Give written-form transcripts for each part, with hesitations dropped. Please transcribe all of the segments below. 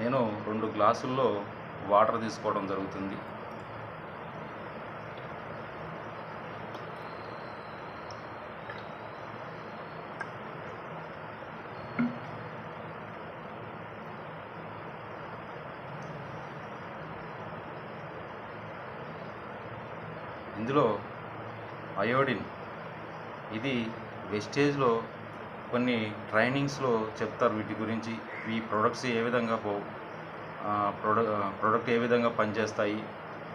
నేను 2 గ్లాసుల్లో వాటర్ తీసుకోవడం జరుగుతుంది. ఇందులో అయోడిన్, ఇది వెస్టేజ్లో కొన్ని ట్రైనింగ్స్లో చెప్తారు వీటి గురించి. ఈ ప్రొడక్ట్స్ ఏ విధంగా ప్రొడక్ట్ ఏ విధంగా పనిచేస్తాయి,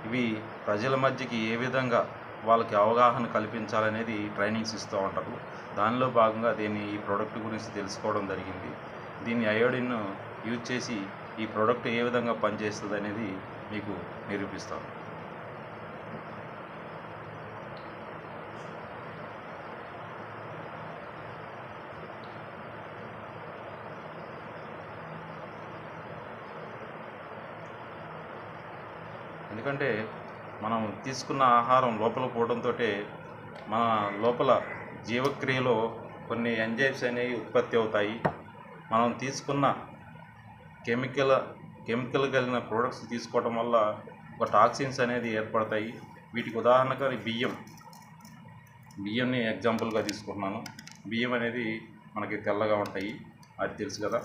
ఇవి ప్రజల మధ్యకి ఏ విధంగా వాళ్ళకి అవగాహన కల్పించాలనేది ట్రైనింగ్స్ ఇస్తూ ఉంటారు. దానిలో భాగంగా ఈ ప్రోడక్ట్ గురించి తెలుసుకోవడం జరిగింది. దీన్ని అయోడిన్ యూజ్ చేసి ఈ ప్రోడక్ట్ ఏ విధంగా పనిచేస్తుంది అనేది మీకు నిరూపిస్తాను. ఎందుకంటే మనం తీసుకున్న ఆహారం లోపల పోవడంతో మన లోపల జీవక్రియలో కొన్ని ఎంజైమ్స్ అనేవి ఉత్పత్తి అవుతాయి. మనం తీసుకున్న కెమికల్ కలిగిన ప్రోడక్ట్స్ తీసుకోవడం వల్ల ఒక టాక్సిన్స్ అనేది ఏర్పడతాయి. వీటికి ఉదాహరణగా బియ్యంని ఎగ్జాంపుల్గా తీసుకుంటున్నాను. బియ్యం అనేది మనకి తెల్లగా ఉంటాయి, అది తెలుసు కదా.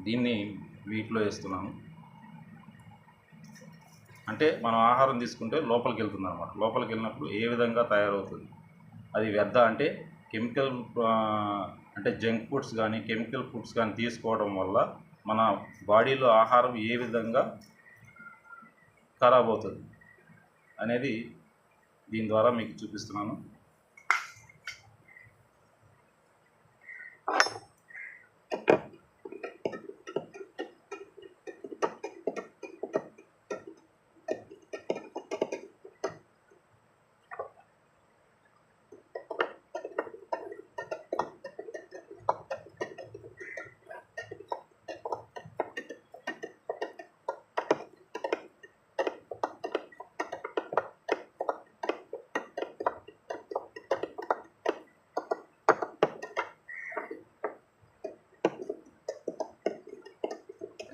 దీన్ని వీటిలో వేస్తున్నాను. అంటే మనం ఆహారం తీసుకుంటే లోపలికి వెళ్తుంది అన్నమాట. లోపలికి వెళ్ళినప్పుడు ఏ విధంగా తయారవుతుంది, అది వ్యర్థ అంటే కెమికల్ అంటే జంక్ ఫుడ్స్ కానీ కెమికల్ ఫుడ్స్ కానీ తీసుకోవడం వల్ల మన బాడీలో ఆహారం ఏ విధంగా ఖరాబ్ అవుతుంది అనేది దీని ద్వారా మీకు చూపిస్తున్నాను.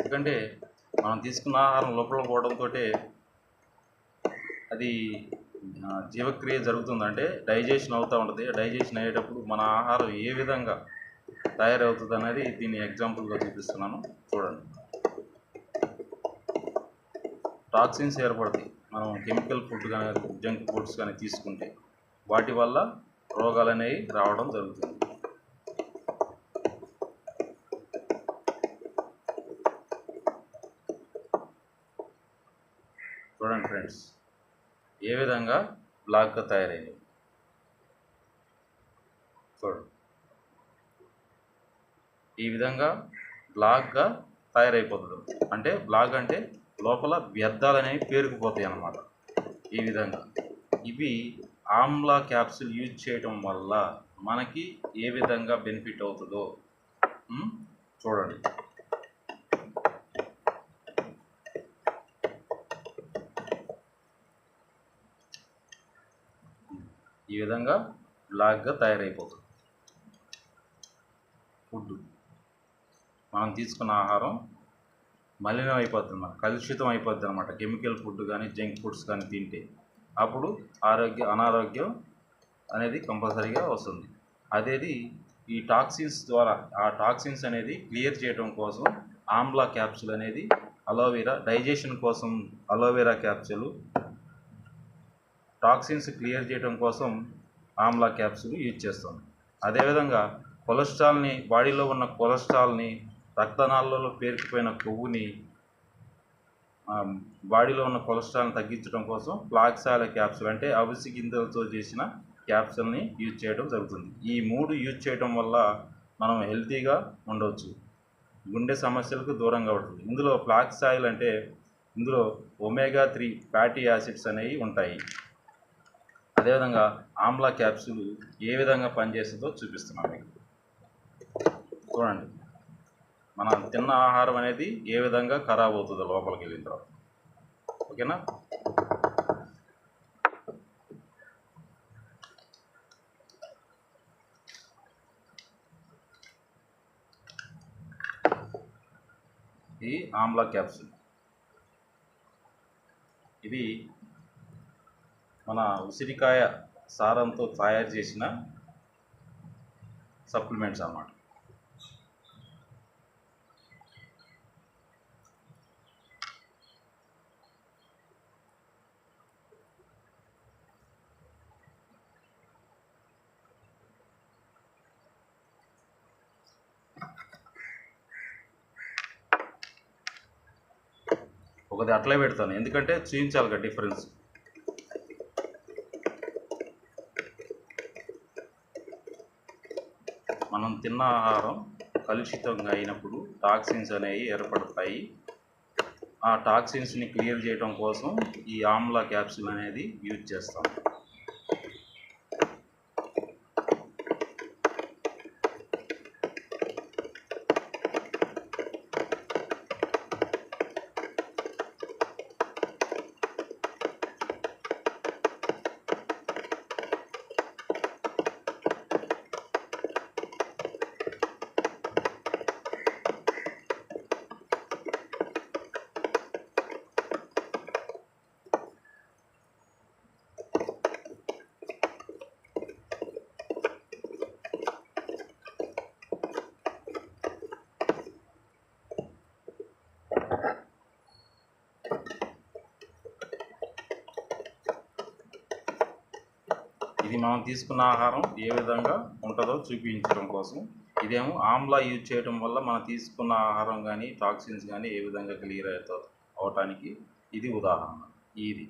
ఎందుకంటే మనం తీసుకున్న ఆహారం లోపల పోవడంతో అది జీవక్రియ జరుగుతుందంటే డైజెషన్ అవుతూ ఉంటుంది. డైజెషన్ అయ్యేటప్పుడు మన ఆహారం ఏ విధంగా తయారవుతుంది అనేది దీన్ని ఎగ్జాంపుల్గా చూపిస్తున్నాను, చూడండి. టాక్సిన్స్ ఏర్పడతాయి మనం కెమికల్ ఫుడ్ కానీ జంక్ ఫుడ్స్ కానీ తీసుకుంటే, వాటి వల్ల రోగాలు అనేవి రావడం జరుగుతుంది. చూడండి ఫ్రెండ్స్, ఏ విధంగా బ్లాక్గా తయారైంది చూడండి. ఈ విధంగా బ్లాక్గా తయారైపోతుంది. అంటే బ్లాక్ అంటే లోపల వ్యర్థాలు అనేవి పేరుకుపోతాయి అన్నమాట. ఈ విధంగా ఇవి ఆమ్లా క్యాప్సూల్ యూజ్ చేయడం వల్ల మనకి ఏ విధంగా బెనిఫిట్ అవుతుందో చూడండి. ఈ విధంగా బ్లాక్గా తయారైపోతుంది ఫుడ్. మనం తీసుకున్న ఆహారం మలినం అయిపోతుంది అన్నమాట, కలుషితం అయిపోద్ది అనమాట. కెమికల్ ఫుడ్ కానీ జంక్ ఫుడ్స్ కానీ తింటే అప్పుడు అనారోగ్యం అనేది కంపల్సరీగా వస్తుంది. అదేది ఈ టాక్సిన్స్ ద్వారా ఆ టాక్సిన్స్ అనేది క్లియర్ చేయడం కోసం ఆమ్లా క్యాప్సూల్ అనేది అలోవెరా డైజెషన్ కోసం అలోవెరా క్యాప్సూల్, టాక్సిన్స్ క్లియర్ చేయడం కోసం ఆమ్లా క్యాప్సూల్ యూజ్ చేస్తాం. అదేవిధంగా కొలెస్ట్రాల్ని, బాడీలో ఉన్న కొలెస్ట్రాల్ని, రక్తనాళాలలో పేరుకుపోయిన కొవ్వుని, బాడీలో ఉన్న కొలెస్ట్రాల్ని తగ్గించడం కోసం ఫ్లాక్స్ ఆయిల్ క్యాప్సూల్ అంటే అవిసె గింజలతో చేసిన క్యాప్సూల్ని యూజ్ చేయడం జరుగుతుంది. ఈ 3 యూజ్ చేయడం వల్ల మనం హెల్తీగా ఉండవచ్చు, గుండె సమస్యలకు దూరంగా ఉంటుంది. ఇందులో ఫ్లాక్స్ ఆయిల్ అంటే ఇందులో ఒమేగా 3 ఫ్యాటీ యాసిడ్స్ అనేవి ఉంటాయి. అదేవిధంగా ఆమ్లా క్యాప్సూల్ ఏ విధంగా పనిచేస్తుందో చూపిస్తున్నాను మీకు, చూడండి. మనం తిన్న ఆహారం అనేది ఏ విధంగా ఖరాబ్ అవుతుందో లోపలికి వెళ్ళిన తర్వాత. ఓకేనా? ఈ ఆమ్లా క్యాప్సూల్. ఇది మన ఉసిరికాయ సారంతో తయారు చేసిన సప్లిమెంట్స్ అన్నమాట. ఒకది అట్లే పెడతాను, ఎందుకంటే చూపించాలి కదా డిఫరెన్స్. మనం తిన్న ఆహారం కలుషితంగా అయినప్పుడు టాక్సిన్స్ అనేవి ఏర్పడతాయి. ఆ టాక్సిన్స్ని క్లియర్ చేయడం కోసం ఈ ఆమ్లా క్యాప్సూల్ అనేది యూజ్ చేస్తాం. ఇది మనం తీసుకున్న ఆహారం ఏ విధంగా ఉంటుందో చూపించడం కోసం. ఇదేమో ఆమ్లా యూజ్ చేయడం వల్ల మనం తీసుకున్న ఆహారం కానీ టాక్సిన్స్ కానీ ఏ విధంగా క్లియర్ అవటానికి ఇది ఉదాహరణ. ఇది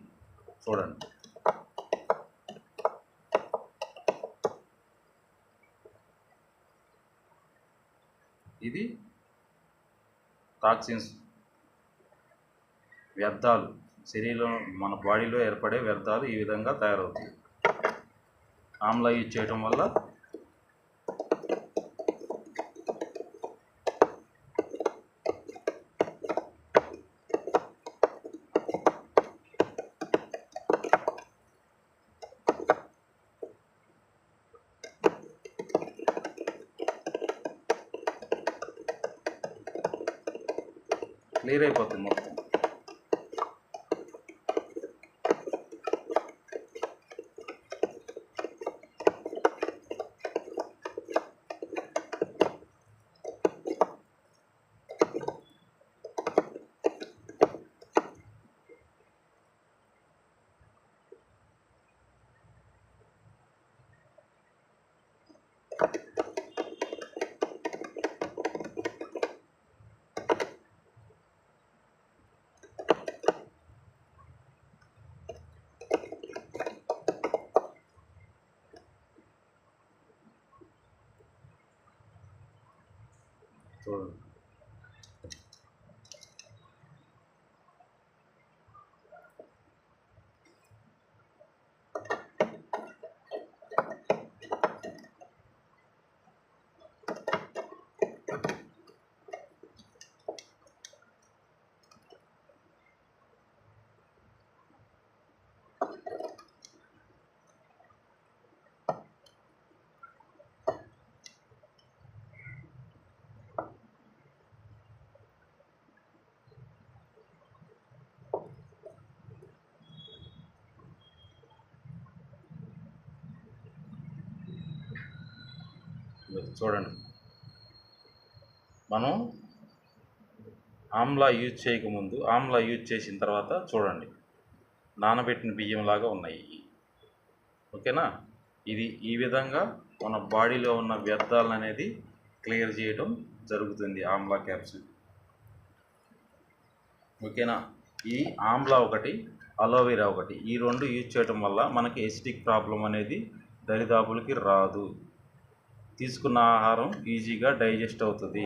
చూడండి. ఇది టాక్సిన్స్, వ్యర్థాలు, శరీరం మన బాడీలో ఏర్పడే వ్యర్థాలు ఈ విధంగా తయారవుతాయి ఆమ్లా యూజ్ చేయడం వల్ల. క్లియర్ అయిపోతుంది మొత్తం. చూడండి. చూడండి, మనం ఆమ్లా యూజ్ చేయకముందు, ఆమ్లా యూజ్ చేసిన తర్వాత చూడండి, నానబెట్టిన బియ్యంలాగా ఉన్నాయి. ఓకేనా? ఇది ఈ విధంగా మన బాడీలో ఉన్న వ్యర్థాలను అనేది క్లియర్ చేయడం జరుగుతుంది ఆమ్లా క్యాప్సూల్. ఓకేనా? ఈ ఆమ్లా ఒకటి, అలోవెరా ఒకటి, ఈ రెండు యూజ్ చేయడం వల్ల మనకి ఎసిడిక్ ప్రాబ్లం అనేది దరిదాపులకి రాదు. తీసుకున్న ఆహారం ఈజీగా డైజెస్ట్ అవుతుంది,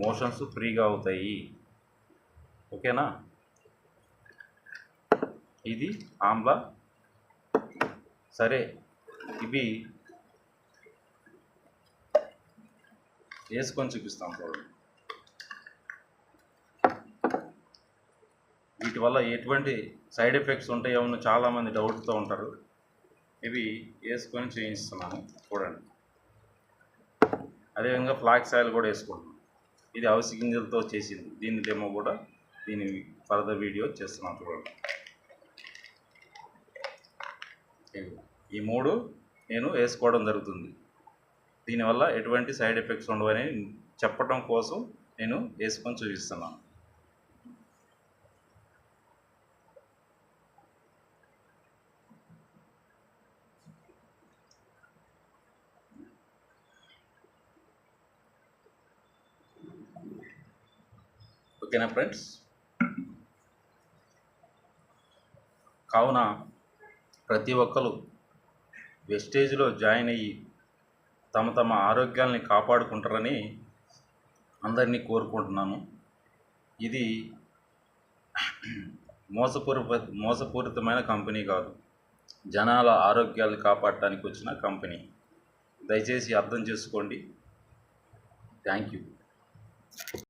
మోషన్స్ ఫ్రీగా అవుతాయి. ఓకేనా? ఇది ఆమ్లా. సరే, ఇవి వేసుకొని చూపిస్తాం చూడండి. వీటి వల్ల ఎటువంటి సైడ్ ఎఫెక్ట్స్ ఉంటాయో అని చాలామంది డౌట్తో ఉంటారు. ఇవి వేసుకొని చూపిస్తున్నాను చూడండి. అదేవిధంగా ఫ్లాక్స్ ఆయిల్ కూడా వేసుకుంటున్నాం. ఇది అవిసె గింజలతో చేసింది. దీని డెమో కూడా దీని ఫర్దర్ వీడియో చేస్తున్నాను చూడండి. ఈ 3 నేను వేసుకోవడం జరుగుతుంది. దీనివల్ల ఎటువంటి సైడ్ ఎఫెక్ట్స్ ఉండవని చెప్పడం కోసం నేను వేసుకొని చూపిస్తున్నాను. ఓకేనా ఫ్రెండ్స్? కావున ప్రతి ఒక్కరు వెస్టేజ్లో జాయిన్ అయ్యి తమ ఆరోగ్యాల్ని కాపాడుకుంటారని అందరినీ కోరుకుంటున్నాను. ఇది మోసపూరితమైన కంపెనీ కాదు, జనాల ఆరోగ్యాలు కాపాడటానికి వచ్చిన కంపెనీ. దయచేసి అర్థం చేసుకోండి. Thank you.